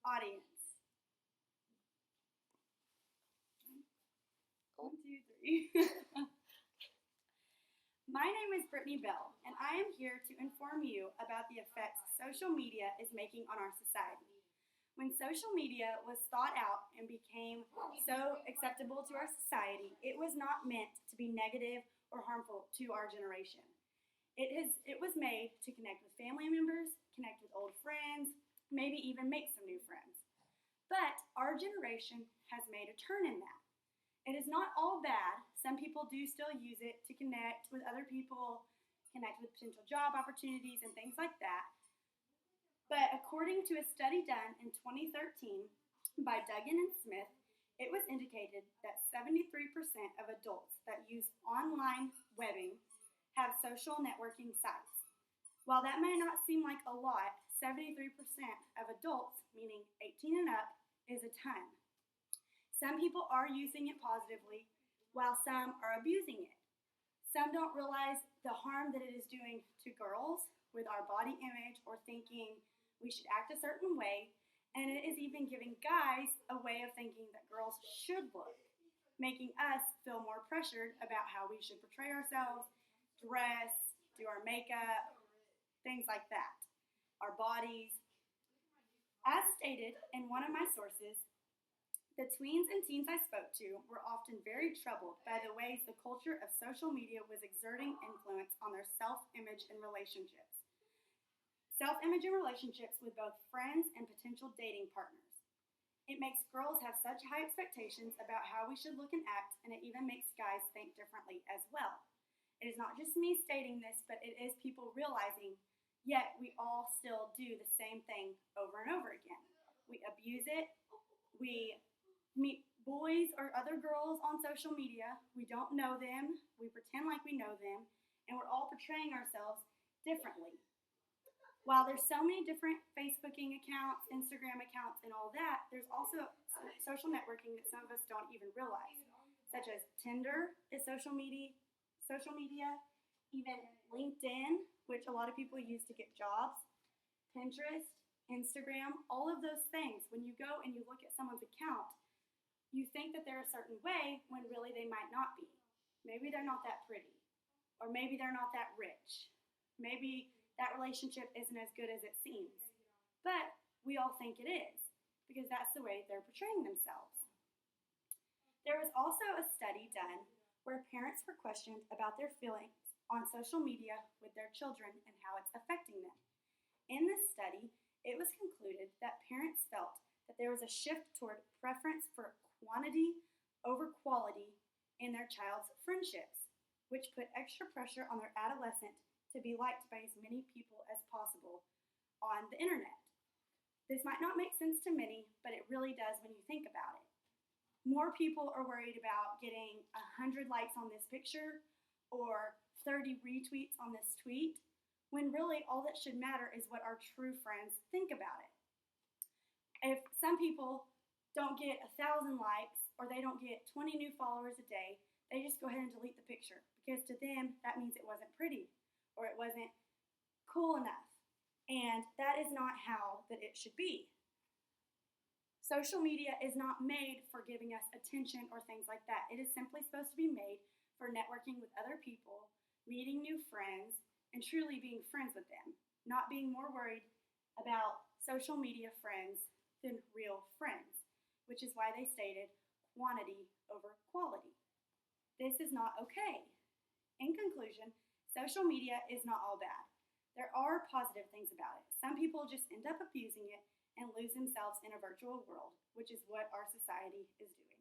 audience. 1, 2, 3. My name is Brittany Bell, and I am here to inform you about the effects social media is making on our society. When social media was thought out and became so acceptable to our society, it was not meant to be negative or harmful to our generation. It was made to connect with family members, connect with old friends, maybe even make some new friends. But our generation has made a turn in that. It is not all bad. Some people do still use it to connect with other people, connect with potential job opportunities, and things like that. But according to a study done in 2013 by Duggan and Smith, it was indicated that 73% of adults that use online webbing have social networking sites. While that may not seem like a lot, 73% of adults, meaning 18 and up, is a ton. Some people are using it positively, while some are abusing it. Some don't realize the harm that it is doing to girls with our body image or thinking we should act a certain way, and it is even giving guys a way of thinking that girls should look, making us feel more pressured about how we should portray ourselves, dress, do our makeup, things like that, our bodies. As stated in one of my sources, the tweens and teens I spoke to were often very troubled by the ways the culture of social media was exerting influence on their self-image and relationships. Self-image and relationships with both friends and potential dating partners. It makes girls have such high expectations about how we should look and act, and it even makes guys think differently as well. It is not just me stating this, but it is people realizing, yet we all still do the same thing over and over again. We abuse it. We meet boys or other girls on social media. We don't know them. We pretend like we know them. And we're all portraying ourselves differently. While there's so many different Facebooking accounts, Instagram accounts, and all that, there's also social networking that some of us don't even realize, such as Tinder is social media, even LinkedIn, which a lot of people use to get jobs, Pinterest, Instagram, all of those things. When you go and you look at someone's account, you think that they're a certain way when really they might not be. Maybe they're not that pretty, or maybe they're not that rich. Maybe that relationship isn't as good as it seems. But we all think it is, because that's the way they're portraying themselves. There was also a study done where parents were questioned about their feelings on social media with their children and how it's affecting them. In this study, it was concluded that parents felt that there was a shift toward preference for quantity over quality in their child's friendships, which put extra pressure on their adolescent to be liked by as many people as possible on the internet. This might not make sense to many, but it really does when you think about it. More people are worried about getting 100 likes on this picture or 30 retweets on this tweet, when really all that should matter is what our true friends think about it. If some people don't get 1,000 likes or they don't get 20 new followers a day, they just go ahead and delete the picture, because to them that means it wasn't pretty or it wasn't cool enough. And that is not how that it should be. Social media is not made for giving us attention or things like that. It is simply supposed to be made for networking with other people, meeting new friends, and truly being friends with them, not being more worried about social media friends than real friends, which is why they stated quantity over quality. This is not okay. In conclusion, social media is not all bad. There are positive things about it. Some people just end up abusing it and lose themselves in a virtual world, which is what our society is doing.